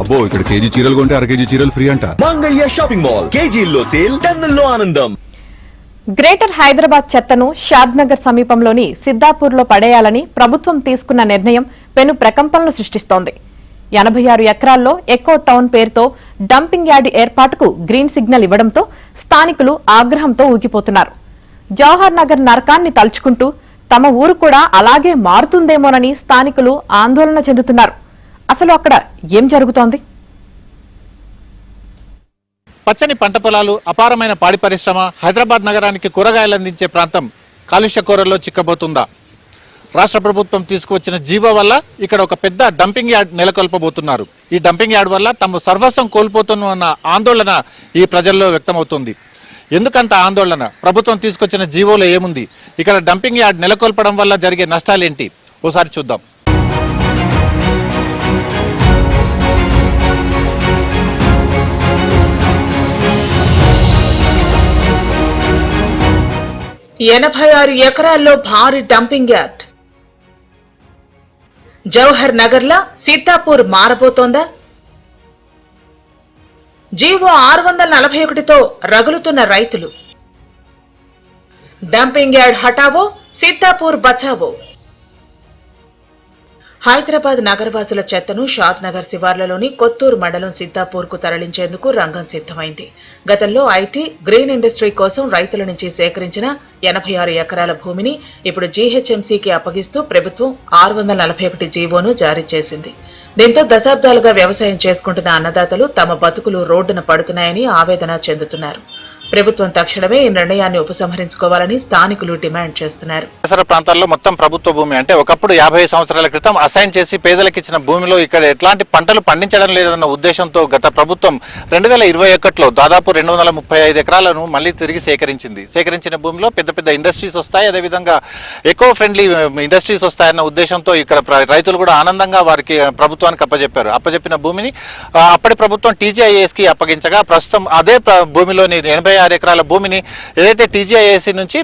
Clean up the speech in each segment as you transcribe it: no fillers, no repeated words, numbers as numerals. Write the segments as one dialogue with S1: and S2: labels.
S1: అబ్బో ఇక్కడ కేజీ చీరలు కొంటే అర కేజీ చీరలు ఫ్రీ అంట.
S2: మంగళ్య షాపింగ్ మాల్, కేజీల్లో సేల్, టన్నుల్లో ఆనందం.
S3: గ్రేటర్ హైదరాబాద్ చెత్తను షాద్నగర్ సమీపంలోని సిద్దాపూర్లో పడేయాలని ప్రభుత్వం తీసుకున్న నిర్ణయం పెను ప్రకంపనలు సృష్టిస్తోంది. 86 ఎకరాల్లో ఎకో టౌన్ పేరుతో డంపింగ్ యార్డ్ ఏర్పాటుకు గ్రీన్ సిగ్నల్ ఇవ్వడంతో స్థానికులు ఆగ్రహంతో ఊగిపోతున్నారు. జవహర్ నగర్ నరకాన్ని తలుచుకుంటూ తమ ఊరు కూడా అలాగే మారుతుందేమోనని స్థానికులు ఆందోళన చెందుతున్నారు. అసలు అక్కడ ఏం జరుగుతోంది?
S4: పచ్చని పంట పొలాలు, అపారమైన పాడి పరిశ్రమ, హైదరాబాద్ నగరానికి కూరగాయలు అందించే ప్రాంతం కాలుష్య కోరల్లో చిక్కబోతుందా? రాష్ట్ర ప్రభుత్వం తీసుకువచ్చిన జీవో వల్ల ఇక్కడ ఒక పెద్ద డంపింగ్ యార్డ్ నెలకొల్పబోతున్నారు. ఈ డంపింగ్ యార్డ్ వల్ల తమ సర్వస్వం కోల్పోతున్న ఆందోళన ఈ ప్రజల్లో వ్యక్తమవుతుంది. ఎందుకంత ఆందోళన? ప్రభుత్వం తీసుకొచ్చిన జీవోలో ఏముంది? ఇక్కడ డంపింగ్ యార్డ్ నెలకొల్పడం వల్ల జరిగే నష్టాలేంటి? ఓసారి చూద్దాం.
S5: ఎనభై 86 ఎకరాల్లో భారీ డంపింగ్ యార్డ్. జవహర్ నగర్లా సిద్దాపూర్ మారబోతోందా? జీవో 641తో రగులుతున్న రైతులు. డంపింగ్ యార్డ్ హటావో, సిద్దాపూర్ బచావో. హైదరాబాద్ నగరవాసుల చెత్తను షాద్ నగర్ శివార్లలోని కొత్తూరు మండలం సిద్దాపూర్ కు తరలించేందుకు రంగం సిద్ధమైంది. గతంలో ఐటీ, గ్రీన్ ఇండస్ట్రీ కోసం రైతుల నుంచి సేకరించిన 86 ఎకరాల భూమిని ఇప్పుడు జీహెచ్ఎంసీకి అప్పగిస్తూ ప్రభుత్వం 641 జీవోను జారీ చేసింది. దీంతో దశాబ్దాలుగా వ్యవసాయం చేసుకుంటున్న అన్నదాతలు తమ బతుకులు రోడ్డున పడుతున్నాయని ఆవేదన చెందుతున్నారు. ప్రభుత్వం తక్షణమే ఈ నిర్ణయాన్ని ఉపసంహరించుకోవాలని స్థానికులు డిమాండ్ చేస్తున్నారు.
S4: పరిసర ప్రాంతాల్లో మొత్తం ప్రభుత్వ భూమి, అంటే ఒకప్పుడు 50 సంవత్సరాల క్రితం అసైన్ చేసి పేదలకు ఇచ్చిన భూమిలో ఇక్కడ ఎట్లాంటి పంటలు పండించడం లేదన్న ఉద్దేశంతో గత ప్రభుత్వం 2021లో దాదాపు 235 ఎకరాలను మళ్లీ తిరిగి సేకరించిన భూమిలో పెద్ద పెద్ద ఇండస్ట్రీస్ వస్తాయి, అదేవిధంగా ఎకో ఫ్రెండ్లీ ఇండస్ట్రీస్ వస్తాయన్న ఉద్దేశంతో ఇక్కడ రైతులు కూడా ఆనందంగా వారికి ప్రభుత్వానికి అప్పజెప్పిన భూమిని అప్పటి ప్రభుత్వం టీజీఐఎస్ కి అప్పగించగా ప్రస్తుతం అదే భూమిలోని 86 ఎకరాల భూమిని ఏదైతే టీజీఐఎస్సీ నుంచి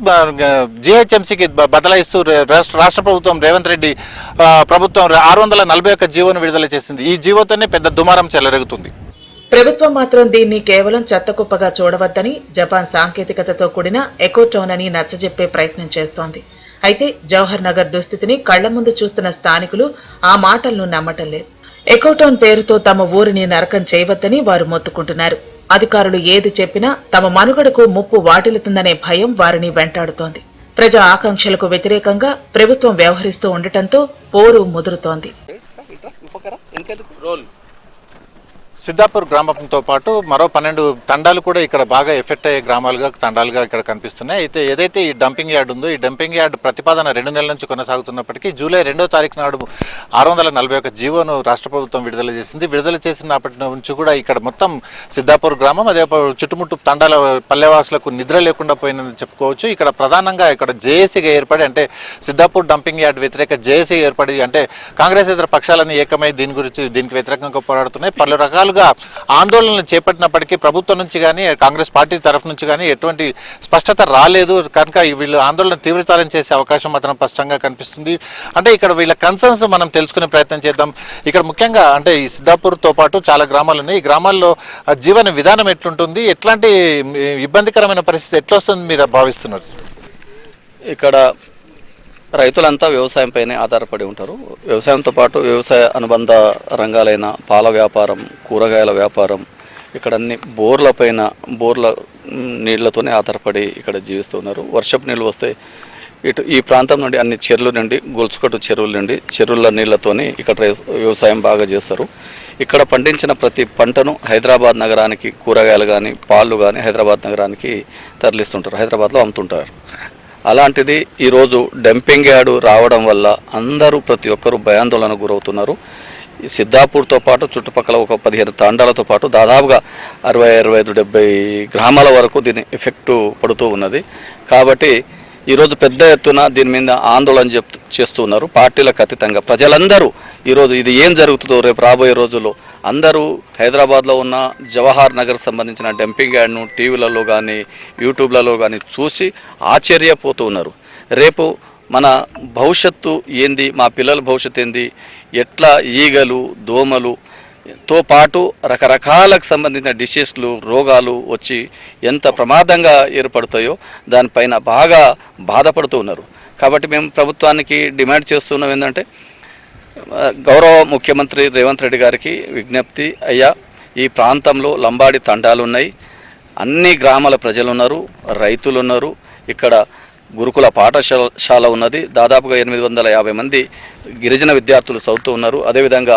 S4: జీహెచ్ఎంసీకి బదలాయిస్తూ రాష్ట్ర ప్రభుత్వం రేవంత్ రెడ్డి ప్రభుత్వం 641 జీవోను విడుదల చేసింది. ఈ జీవోతోనే పెద్ద దుమారం చెలరేగుతుంది.
S5: ప్రభుత్వం మాత్రం దీన్ని కేవలం చెత్తకుప్పగా చూడవద్దని, జపాన్ సాంకేతికతతో కూడిన ఎకోటౌన్ అని నచ్చజెప్పే ప్రయత్నం చేస్తోంది. అయితే జవహర్ నగర్ దుస్థితిని కళ్ల ముందు చూస్తున్న స్థానికులు ఆ మాటలను నమ్మటం లేదు. ఎకోటౌన్ పేరుతో తమ ఊరిని నరకం చేయవద్దని వారు మొత్తుకుంటున్నారు. అధికారులు ఏది చెప్పినా తమ మనుగడకు ముప్పు వాటిల్లుతుందనే భయం వారిని వెంటాడుతోంది. ప్రజా ఆకాంక్షలకు వ్యతిరేకంగా ప్రభుత్వం వ్యవహరిస్తూ ఉండటంతో పోరు ముదురుతోంది.
S4: సిద్దాపూర్ గ్రామంతో పాటు మరో 12 తండాలు కూడా ఇక్కడ బాగా ఎఫెక్ట్ అయ్యే తండాలుగా ఇక్కడ కనిపిస్తున్నాయి. అయితే ఏదైతే ఈ డంపింగ్ యార్డ్ ఉందో, ఈ డంపింగ్ యార్డ్ ప్రతిపాదన 2 నెలల నుంచి కొనసాగుతున్నప్పటికీ జూలై 2వ తారీఖు నాడు 641 జీవోను రాష్ట్ర ప్రభుత్వం విడుదల చేసింది. విడుదల చేసినప్పటి నుంచి కూడా ఇక్కడ మొత్తం సిద్దాపూర్ గ్రామం, అదే చుట్టుముట్టు తండాల పల్లెవాసులకు నిద్ర లేకుండా పోయిందని చెప్పుకోవచ్చు. ఇక్కడ ప్రధానంగా ఇక్కడ జేఏసీగా ఏర్పడి, అంటే సిద్దాపూర్ డంపింగ్ యార్డ్ వ్యతిరేక జేఏసీ ఏర్పడి, అంటే కాంగ్రెస్ ఇతర పక్షాలను ఏకమై దీనికి వ్యతిరేకంగా పోరాడుతున్నాయి. పలు రకాలుగా ఆందోళనలు చేపట్టినప్పటికీ ప్రభుత్వం నుంచి కానీ కాంగ్రెస్ పార్టీ తరఫు నుంచి కానీ ఎటువంటి స్పష్టత రాలేదు. కనుక వీళ్ళు ఆందోళన తీవ్రతరం చేసే అవకాశం మాత్రం స్పష్టంగా కనిపిస్తుంది. అంటే ఇక్కడ వీళ్ళ కన్సర్న్స్ మనం తెలుసుకునే ప్రయత్నం చేద్దాం. ఇక్కడ ముఖ్యంగా అంటే ఈ సిద్దాపూర్తో పాటు చాలా గ్రామాలు ఉన్నాయి. ఈ గ్రామాల్లో జీవన విధానం ఎట్లుంటుంది, ఎట్లాంటి ఇబ్బందికరమైన పరిస్థితి ఎట్లా వస్తుంది మీరు భావిస్తున్నారు?
S6: ఇక్కడ రైతులంతా వ్యవసాయంపైనే ఆధారపడి ఉంటారు. వ్యవసాయంతో పాటు వ్యవసాయ అనుబంధ రంగాలైన పాల వ్యాపారం, కూరగాయల వ్యాపారం, ఇక్కడ అన్ని బోర్ల నీళ్లతోనే ఆధారపడి ఇక్కడ జీవిస్తున్నారు. వర్షపు నీళ్ళు వస్తే ఈ ప్రాంతం నుండి అన్ని చెరువుల నుండి, గొలుసుకట్టు చెరువుల నుండి, చెరువుల నీళ్లతోనే ఇక్కడ వ్యవసాయం బాగా చేస్తారు. ఇక్కడ పండించిన ప్రతి పంటను హైదరాబాద్ నగరానికి, కూరగాయలు కానీ పాలు కానీ హైదరాబాద్ నగరానికి తరలిస్తుంటారు, హైదరాబాద్లో అమ్ముతుంటారు. అలాంటిది ఈరోజు డంపింగ్ యార్డు రావడం వల్ల అందరూ ప్రతి ఒక్కరూ భయాందోళనకు గురవుతున్నారు. సిద్దాపూర్తో పాటు చుట్టుపక్కల ఒక 15 తాండాలతో పాటు దాదాపుగా 60, 65, 70 గ్రామాల వరకు దీని ఎఫెక్టు పడుతూ ఉన్నది. కాబట్టి ఈరోజు పెద్ద ఎత్తున దీని మీద ఆందోళన చేస్తున్నారు. పార్టీలకు అతీతంగా ప్రజలందరూ ఈరోజు ఇది ఏం జరుగుతుందో రేపు రాబోయే రోజుల్లో అందరూ హైదరాబాద్లో ఉన్న జవహర్ నగర్ సంబంధించిన డంపింగ్ యార్డ్ను టీవీలలో కానీ యూట్యూబ్లలో కానీ చూసి ఆశ్చర్యపోతూ ఉన్నారు. రేపు మన భవిష్యత్తు ఏంది, మా పిల్లల భవిష్యత్తు ఏంది, ఎట్లా ఈగలు, దోమలు తో పాటు రకరకాలకు సంబంధించిన డిసీజ్లు రోగాలు వచ్చి ఎంత ప్రమాదంగా ఏర్పడతాయో దానిపైన బాగా బాధపడుతూ ఉన్నారు. కాబట్టి మేము ప్రభుత్వానికి డిమాండ్ చేస్తున్నాం ఏంటంటే, గౌరవ ముఖ్యమంత్రి రేవంత్ రెడ్డి గారికి విజ్ఞప్తి, అయ్యా ఈ ప్రాంతంలో లంబాడి తండాలు ఉన్నాయి, అన్ని గ్రామాల ప్రజలు ఉన్నారు, రైతులు ఉన్నారు, ఇక్కడ గురుకుల పాఠశాల ఉన్నది, దాదాపుగా 850 మంది గిరిజన విద్యార్థులు చదువుతూ ఉన్నారు. అదేవిధంగా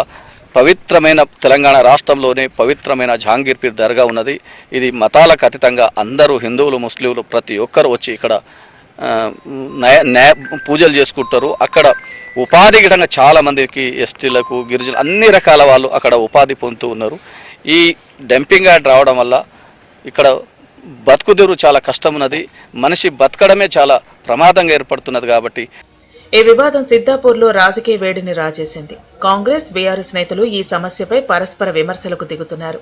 S6: పవిత్రమైన తెలంగాణ రాష్ట్రంలోనే పవిత్రమైన జహాంగీర్పీర్ దర్గా ఉన్నది. ఇది మతాలకు అతీతంగా అందరూ హిందువులు ముస్లింలు ప్రతి ఒక్కరు వచ్చి ఇక్కడ పూజలు చేసుకుంటారు. అక్కడ ఉపాధి గిడంగా చాలామందికి ఎస్టీలకు గిరిజనులు అన్ని రకాల వాళ్ళు అక్కడ ఉపాధి పొందుతూ ఉన్నారు. ఈ డంపింగ్ యార్డ్ రావడం వల్ల ఇక్కడ బతుకుదెరు చాలా కష్టం ఉన్నది, మనిషి బతకడమే చాలా ప్రమాదంగా ఏర్పడుతున్నది. కాబట్టి
S5: ఈ వివాదం సిద్దాపూర్లో రాజకీయ వేడిని రాజేసింది. కాంగ్రెస్, బీఆర్ఎస్ నేతలు ఈ సమస్యపై పరస్పర విమర్శలకు దిగుతున్నారు.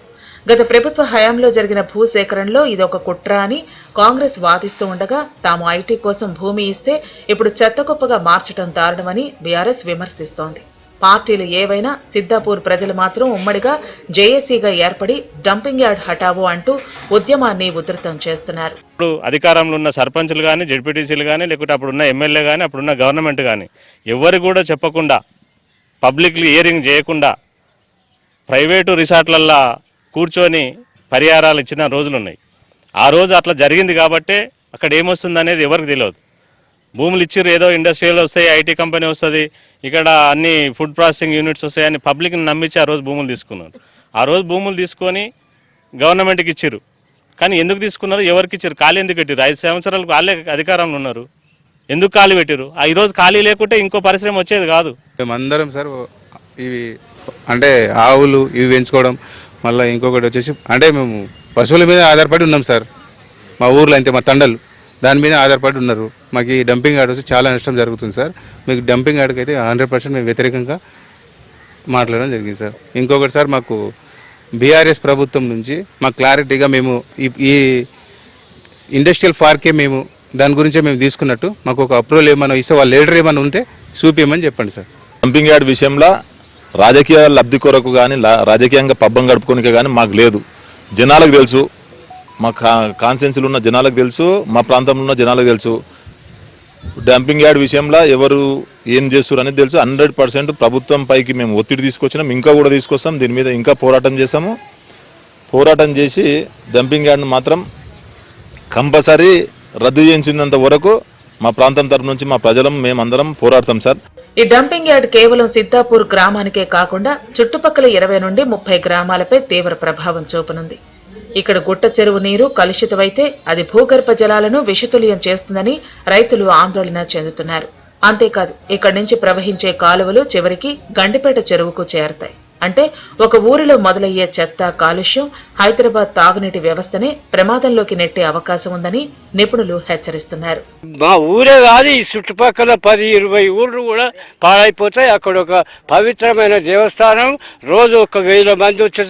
S5: గత ప్రభుత్వ హయాంలో జరిగిన భూసేకరణలో ఇదొక కుట్ర అని కాంగ్రెస్ వాదిస్తూ ఉండగా, తాము ఐటీ కోసం భూమి ఇస్తే ఇప్పుడు చెత్తకుప్పగా మార్చడం దారుణమని బీఆర్ఎస్ విమర్శిస్తోంది. పార్టీలు ఏవైనా సిద్దాపూర్ ప్రజలు మాత్రం ఉమ్మడిగా జేఏసీగా ఏర్పడి డంపింగ్ యార్డ్ హటావో అంటూ ఉద్యమాన్ని ఉధృతం చేస్తున్నారు.
S7: ఇప్పుడు అధికారంలో ఉన్న సర్పంచులు కానీ, జెడ్పీటీసీలు కానీ, లేకుంటే అప్పుడున్న ఎమ్మెల్యే కానీ, అప్పుడున్న గవర్నమెంట్ కానీ ఎవరు కూడా చెప్పకుండా, పబ్లిక్లీ హియరింగ్ చేయకుండా ప్రైవేటు రిసార్ట్లల్లో కూర్చొని పరిహారాలు ఇచ్చిన రోజులు ఉన్నాయి. ఆ రోజు అట్లా జరిగింది కాబట్టే అక్కడ ఏమొస్తుంది అనేది ఎవరికి తెలియదు. భూములు ఇచ్చిర్రు, ఏదో ఇండస్ట్రియల్ వస్తాయి, ఐటీ కంపెనీ వస్తుంది, ఇక్కడ అన్ని ఫుడ్ ప్రాసెసింగ్ యూనిట్స్ వస్తాయి అని పబ్లిక్ని నమ్మించి ఆ రోజు భూములు తీసుకున్నారు. ఆ రోజు భూములు తీసుకొని గవర్నమెంట్కి ఇచ్చిర్రు. కానీ ఎందుకు తీసుకున్నారు, ఎవరికి ఇచ్చారు, ఖాళీ ఎందుకు పెట్టారు? 5 సంవత్సరాలకు వాళ్ళే అధికారంలో ఉన్నారు, ఎందుకు ఖాళీ పెట్టారు? ఈరోజు ఖాళీ లేకుంటే ఇంకో పరిశ్రమ వచ్చేది కాదు.
S1: మేమందరం సార్ ఇవి అంటే ఆవులు ఇవి పెంచుకోవడం, మళ్ళీ ఇంకొకటి వచ్చేసి అంటే మేము పశువుల మీద ఆధారపడి ఉన్నాం సార్. మా ఊర్లో అంతే, మా తండలు దాని మీద ఆధారపడి ఉన్నారు. మాకు ఈ డంపింగ్ యార్డ్ వచ్చి చాలా నష్టం జరుగుతుంది సార్. మీకు డంపింగ్ యార్డ్కి అయితే 100% మేము వ్యతిరేకంగా మాట్లాడడం జరిగింది సార్. ఇంకొకటి సార్, మాకు బీఆర్ఎస్ ప్రభుత్వం నుంచి మాకు క్లారిటీగా మేము ఈ ఇండస్ట్రియల్ పార్కే మేము దాని గురించే మేము తీసుకున్నట్టు మాకు ఒక అప్రూవల్ ఏమైనా ఇస్తే, వాళ్ళ లీడర్ ఏమైనా ఉంటే చూపించమని చెప్పండి సార్.
S8: డంపింగ్ యార్డ్ విషయంలో రాజకీయ లబ్ధి కొరకు కానీ, రాజకీయంగా పబ్బం గడుపుకోనికే కానీ మాకు లేదు. జనాలకు తెలుసు, మా కాన్స్టిట్యున్సీలో ఉన్న జనాలకు తెలుసు, మా ప్రాంతంలో ఉన్న జనాలకు తెలుసు. డంపింగ్ యార్డ్ విషయంలో ఎవరు ఏం చేస్తారు అనేది తెలుసు. 100% ప్రభుత్వం పైకి మేము ఒత్తిడి తీసుకొచ్చినాం, ఇంకా కూడా తీసుకొస్తాం. దీని మీద ఇంకా పోరాటం చేస్తాము. పోరాటం చేసి డంపింగ్ యార్డ్ను మాత్రం కంపల్సరీ రద్దు చేయించినంత వరకు మా ప్రాంతం తరపు నుంచి మా ప్రజలం మేమందరం పోరాడతాం సార్.
S5: ఈ డంపింగ్ యార్డ్ కేవలం సిద్దాపూర్ గ్రామానికే కాకుండా చుట్టుపక్కల 20 నుండి 30 గ్రామాలపై తీవ్ర ప్రభావం చూపనుంది. ఇక్కడ గుట్ట చెరువు నీరు కలుషితమైతే అది భూగర్భ జలాలను విషతుల్యం చేస్తుందని రైతులు ఆందోళన చెందుతున్నారు. అంతేకాదు, ఇక్కడి నుంచి ప్రవహించే కాలువలు చివరికి గండిపేట చెరువుకు చేరతాయి. అంటే ఒక ఊరిలో మొదలయ్యే చెత్త కాలుష్యం హైదరాబాద్ తాగునీటి వ్యవస్థనే ప్రమాదంలోకి నెట్టే అవకాశం ఉందని నిపుణులు హెచ్చరిస్తున్నారు.
S9: మా ఊరే కాదు, ఈ చుట్టుపక్కల 10-20 ఊర్లు కూడా పాడైపోతాయి. అక్కడ ఒక పవిత్రమైన దేవస్థానం, రోజు 1000 మంది వచ్చే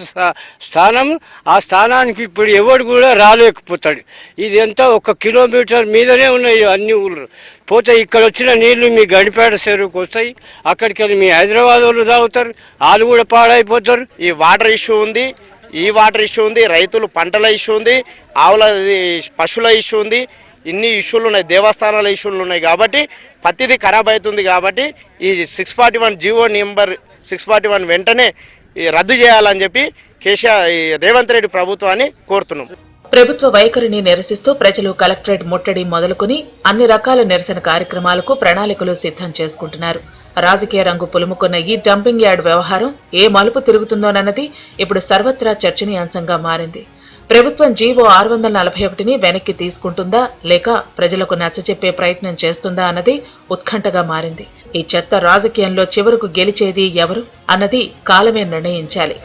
S9: స్థానం. ఆ స్థానానికి ఇప్పుడు ఎవడు కూడా రాలేకపోతాడు. ఇది ఎంత 1 కిలోమీటర్ మీదనే ఉన్నాయి అన్ని ఊళ్ళు. పోతే ఇక్కడ వచ్చిన నీళ్లు మీ గడిపేట చెరువుకు వస్తాయి, అక్కడికి వెళ్ళి మీ హైదరాబాద్ వాళ్ళు తాగుతారు, వాళ్ళు కూడా పాడైపోతారు.
S10: ఈ వాటర్ ఇష్యూ ఉంది, ఈ వాటర్ ఇష్యూ ఉంది, రైతులు పంటల ఇష్యూ ఉంది, ఆవుల పశువుల ఇష్యూ ఉంది, ఇన్ని ఇష్యూలు ఉన్నాయి, దేవస్థానాల ఇష్యూలు ఉన్నాయి. కాబట్టి ప్రతిదీ ఖరాబ్ అవుతుంది. కాబట్టి ఈ 641 జీవో నెంబర్ 641 వెంటనే రద్దు చేయాలని చెప్పి రేవంత్ రెడ్డి ప్రభుత్వాన్ని కోరుతున్నాం.
S5: ప్రభుత్వ వైఖరిని నిరసిస్తూ ప్రజలు కలెక్టరేట్ ముట్టడి మొదలుకొని అన్ని రకాల నిరసన కార్యక్రమాలకు ప్రణాళికలు సిద్ధం చేసుకుంటున్నారు. రాజకీయ రంగు పులుముకున్న ఈ డంపింగ్ యార్డ్ వ్యవహారం ఏ మలుపు తిరుగుతుందోనన్నది ఇప్పుడు సర్వత్రా చర్చనీయాంశంగా మారింది. ప్రభుత్వం జీవో 641ని వెనక్కి తీసుకుంటుందా లేక ప్రజలకు నచ్చచెప్పే ప్రయత్నం చేస్తుందా అన్నది ఉత్కంఠగా మారింది. ఈ చెత్త రాజకీయంలో చివరకు గెలిచేది ఎవరు అన్నది కాలమే నిర్ణయించాలి.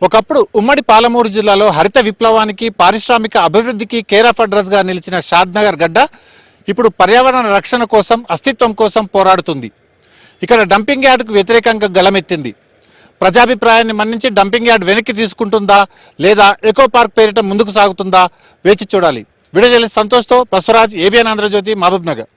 S11: ఒకప్పుడు ఉమ్మడి పాలమూరు జిల్లాలో హరిత విప్లవానికి, పారిశ్రామిక అభివృద్ధికి కేర్ ఆఫ్ అడ్రస్ గా నిలిచిన షాద్నగర్ గడ్డ ఇప్పుడు పర్యావరణ రక్షణ కోసం, అస్తిత్వం కోసం పోరాడుతుంది. ఇక్కడ డంపింగ్ యార్డుకు వ్యతిరేకంగా గళమెత్తింది. ప్రజాభిప్రాయాన్ని మన్నించి డంపింగ్ యార్డ్ వెనక్కి తీసుకుంటుందా లేదా ఎకో పార్క్ పేరిట ముందుకు సాగుతుందా వేచి చూడాలి. వీడియో జర్నలిస్ట్ సంతోష్తో బసవరాజ్, ఏబిఎన్ ఆంధ్రజ్యోతి, మహబూబ్ నగర్.